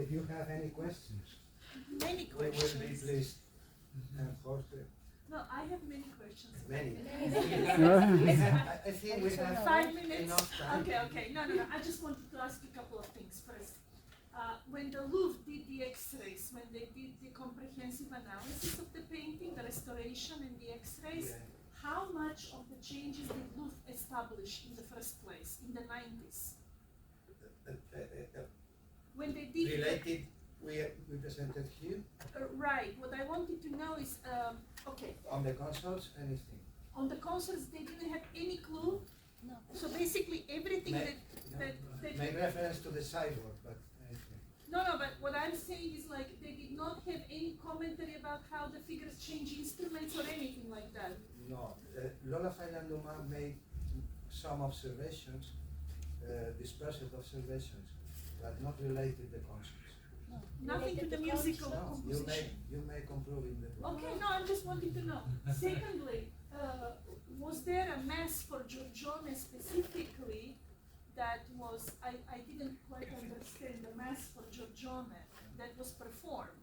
If you have any questions, Many we will be questions. pleased. And Jorge, No, I have many questions. many. I I think we have 5 minutes? enough time. Okay. No. I just wanted to ask you a couple of things first. When the Louvre did the X-rays, when they did the comprehensive analysis of the painting, the restoration and the X-rays, Yeah. how much of the changes did Louvre establish in the first place, in the 90s? When they did Related, we presented here right, what I wanted to know is, okay, on the consoles, anything. on the concerts they didn't have any clue? No. So basically everything May- that May reference to the cyborg, but anything. No, but what I'm saying is like they did not have any commentary about how the figures change instruments or anything like that. No, Lola Failanduma made some observations, dispersed observations, but not related to concerts. Nothing to the musical No, composition. you may conclude in the book. Okay, no, I'm just wanting to know. Secondly, was there a mass for Giorgione specifically that was, I didn't quite understand the mass for Giorgione that was performed?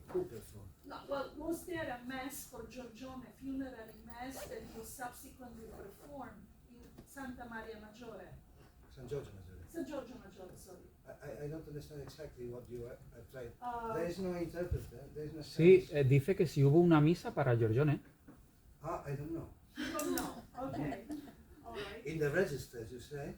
Who performed? No, well, was there a mass for Giorgione, funerary mass that was subsequently performed in Santa Maria Maggiore? San Giorgio Maggiore. San Giorgio Maggiore, sorry. I don't understand exactly what you are trying. There is no interpreter. There is no. Sí, Spanish. dice que si hubo una misa para Giorgione. I don't know. You don't know, okay, all right. In the registers, you say?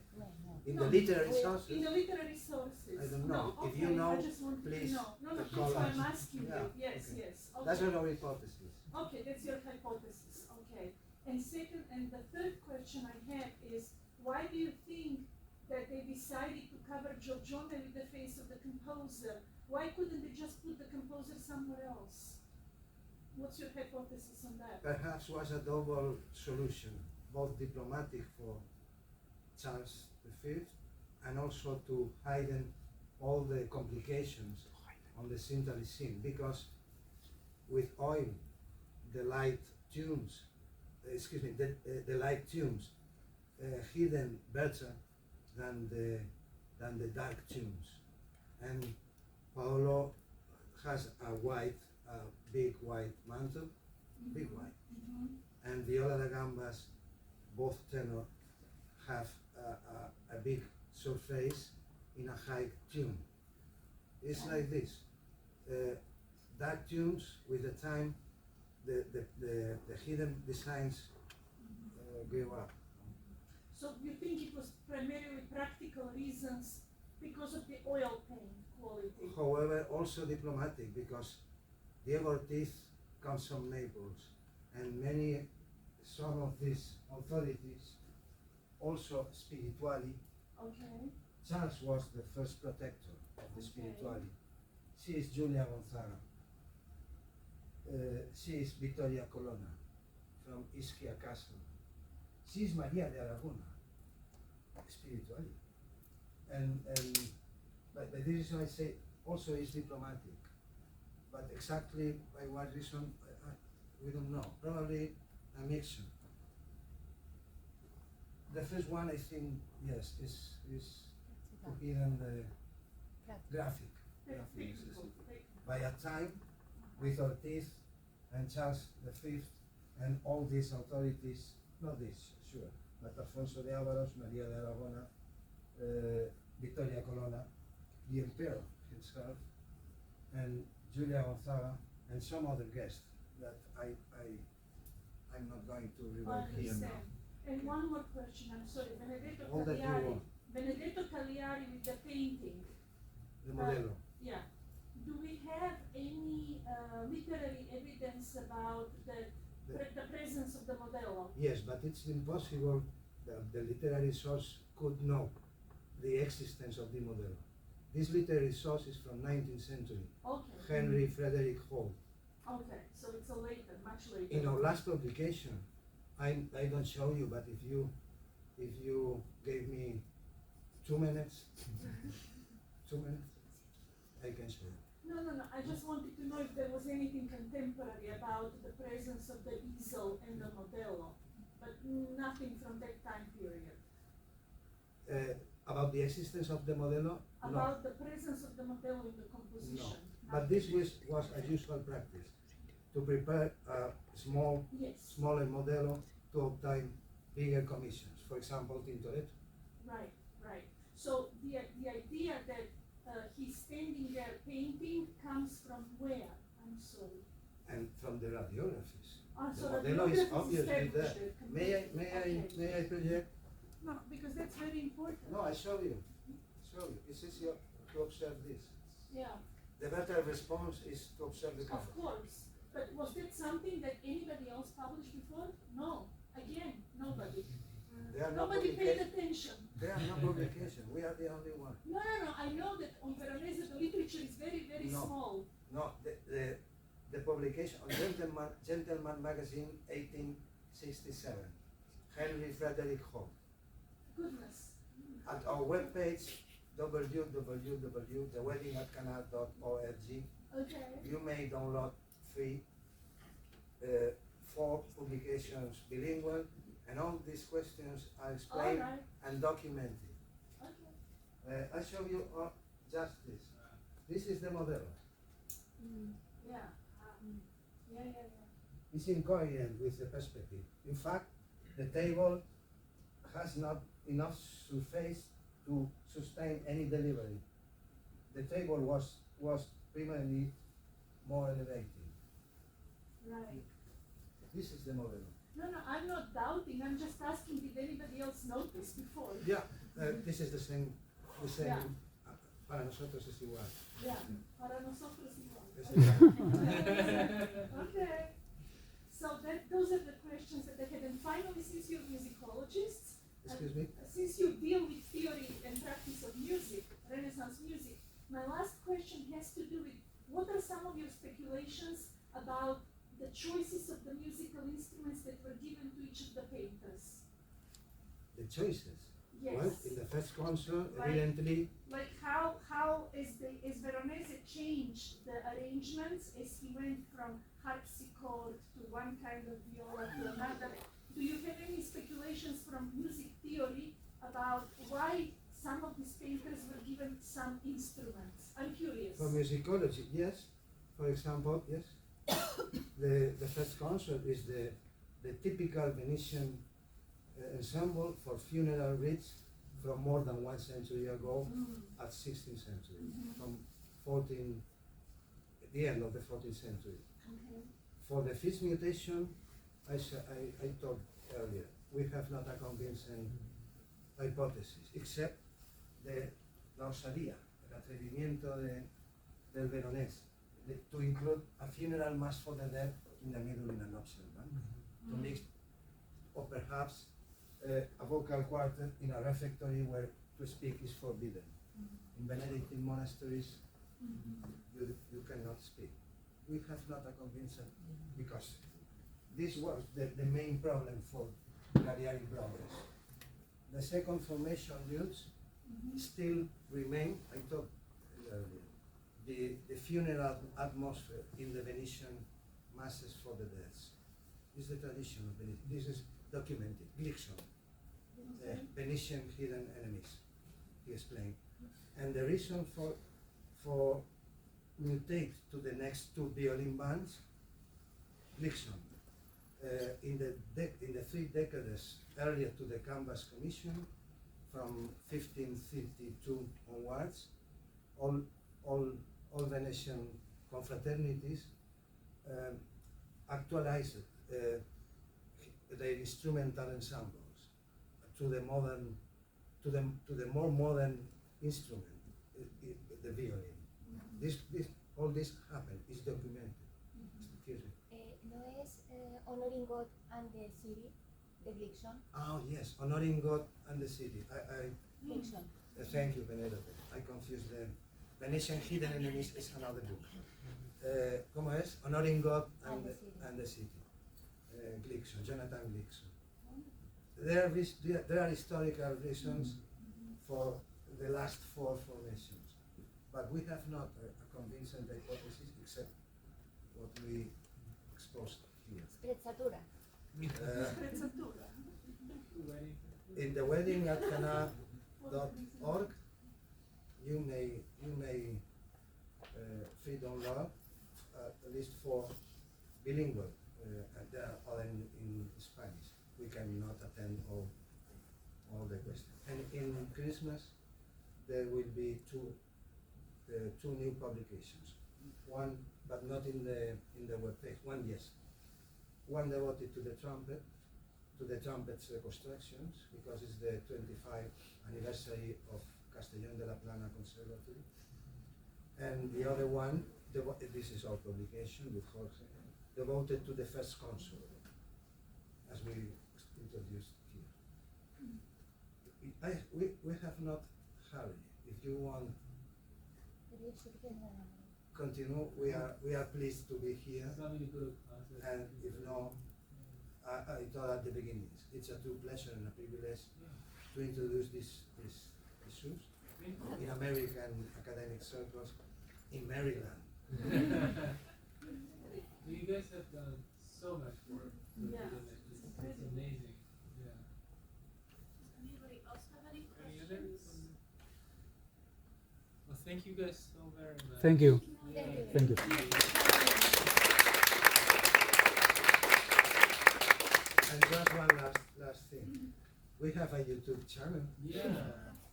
In No, the literary In sources? the literary sources. I don't know. No, If you okay, know, I just wanted please to know. No, that's call why us. I'm asking you. Yeah, Yes, okay. yes. Okay. That's our hypothesis. Okay, that's your hypothesis. Okay. And second, and the third question I have is, why do you think that they decided to cover Giorgione with the face of the composer? Why couldn't they just put the composer somewhere else? What's your hypothesis on that? Perhaps was a double solution, both diplomatic for Charles V and also to hide all the complications on the Sintali scene, because with oil, the light tunes, the light tunes hidden better than the dark tunes. And Paolo has a big white mantle, big white, and Viola da Gambas, both tenor, have a big surface in a high tune. It's like this. Dark tunes, with the time, the hidden designs grew up. So you think it was primarily practical reasons because of the oil paint quality? However, also diplomatic, because Diego Ortiz comes from Naples, and some of these authorities, also spirituali. Okay. Sanz was the first protector of the spirituali. She is Julia Gonzaga. She is Vittoria Colonna from Ischia Castle. She is Maria de Aragona, spiritually. But the reason I say also is diplomatic. But exactly by what reason, we don't know. Probably a mixture. The first one, I think, yes, is hidden the graphic. By a time with Ortiz and Charles V and all these authorities, not this, sure, but Alfonso de Ávaros, Maria de Aragona, Vittoria Colonna, the emperor himself, and Julia Gonzaga, and some other guests that I'm not going to reveal here now. And one more question, I'm sorry, All that you want. Benedetto Cagliari with the painting. The Modelo. Yeah. Do we have any literary evidence about the presence of the Modello? Yes, but it's impossible that the literary source could know the existence of the Modelo. This literary source is from 19th century, Okay. Henry Frederick Hall. Okay, so it's a later, much later. In our last publication, I don't show you, but if you gave me 2 minutes, 2 minutes, I can show you. No, I just wanted to know if there was anything contemporary about the presence of the easel and the Modello, but nothing from that time period. About the existence of the Modelo, about the presence of the modello in the composition. But this was a usual practice, to prepare a Yes, smaller modello to obtain bigger commissions. For example, Tintoretto. right, right. So the idea that he's standing there painting comes from where? I'm sorry. And from the radiographies. The So modello is radiography obviously there. established it completely. May I project? No, because that's very important. No, I show you. It's easier to observe this. Yeah, The better response is to observe the of cover. course. But was that something that anybody else published before? No. Again, nobody. There are no Nobody paid publications. attention. There are no publications. We are the only one. No. I know that on Veronese the literature is very, very No. small. No, the publication on Gentleman Magazine, 1867. Henry Frederick Hall. Goodness. At our webpage, www.theweddingatcana.org, Okay. you may download free 4 publications bilingual, and all these questions are explained All right. and documented. Okay. I show you just this. This is the model. Yeah. Yeah. It's incoherent with the perspective. In fact, the table has not enough surface to sustain any delivery. The table was primarily more elevated. Right. This is the model. No, I'm not doubting. I'm just asking, did anybody else notice before? Yeah, this is the same. Yeah. Para nosotros es igual. Yeah. Para nosotros igual. Es Okay. igual. Okay. So those are the questions that I had. And finally, since you're musicologists, Excuse me? since you deal with theory and practice of music, Renaissance music, my last question has to do with what are some of your speculations about the choices of the musical instruments that were given to each of the painters? The choices. Yes. Well, in the first concert, Like- evidently, Like how is Veronese changed the arrangements as he went from harpsichord to one kind of viola to another? Do you have any speculations from music theory about why some of these painters were given some instruments? I'm curious. for musicology, yes. For example, yes. The first concert is the typical Venetian ensemble for funeral rites from more than 1 century ago at 16th century, from the end of the 14th century. Okay. For the fifth mutation, I told earlier, we have not a convincing hypothesis, except la osadía, el atrevimiento del Veronese, to include a funeral mass for the dead in the middle in a nuptial band, to mix, or perhaps a vocal quartet in a refectory where to speak is forbidden. In Benedictine monasteries, you cannot speak. We have not a convincing, because this was the main problem for Gagliari brothers. The second formation roots still remain, I talked earlier, the funeral atmosphere in the Venetian masses for the dead. This is the tradition of Venice. This is documented. Glickson, Venetian hidden enemies, he explained. And the reason for mutate to the next 2 violin bands, Glickson, in the 3 decades earlier to the Canvas Commission, from 1552 onwards, all Venetian confraternities actualized their instrumental ensembles to the more modern instrument, the violin. All this happened, is documented. Excuse me. ¿No es Honoring God and the City de Glickson? Oh yes, Honoring God and the City. Glickson. Thank you, Penelope. I confused them. Venetian Hidden Enemies is another book. ¿Cómo es? Honoring God and the City. Glickson, Jonathan Glickson. There are historical reasons for the last 4 formations, but we have not a convincing hypothesis except what we exposed here. Sprezzatura. Sprezzatura. In the wedding at Cana.org, you may freedom law at least for bilingual, and there are other in Spanish. We cannot attend all the questions. And in Christmas, there will be two new publications. One, but not in the webpage. One, yes. One devoted to the trumpet's reconstructions, because it's the 25th anniversary of Castellón de la Plana Conservatory. And the other one, this is our publication with Jorge, devoted to the first consul, as we introduced here. We have not hurry. If you want continue, we are pleased to be here. And if no, I thought at the beginning, it's a true pleasure and a privilege to introduce these issues in American academic circles in Maryland. You guys have done so much work. Yeah. It's amazing. Yeah. Anybody else have any Any questions? others? Well, thank you guys so very much. Thank you. Yeah. Thank you. And just one last thing. We have a YouTube channel, Yeah.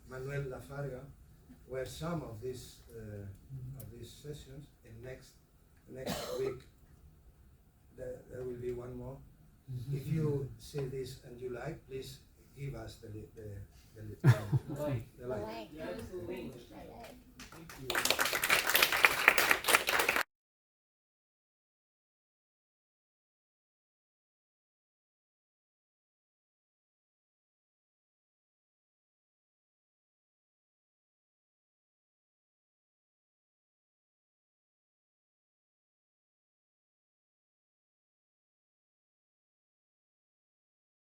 Manuel Lafarga, where some of these sessions, and next week there will be one more. If you see this and you like, please give us the Like. like. Yeah, absolutely. Like. Thank you.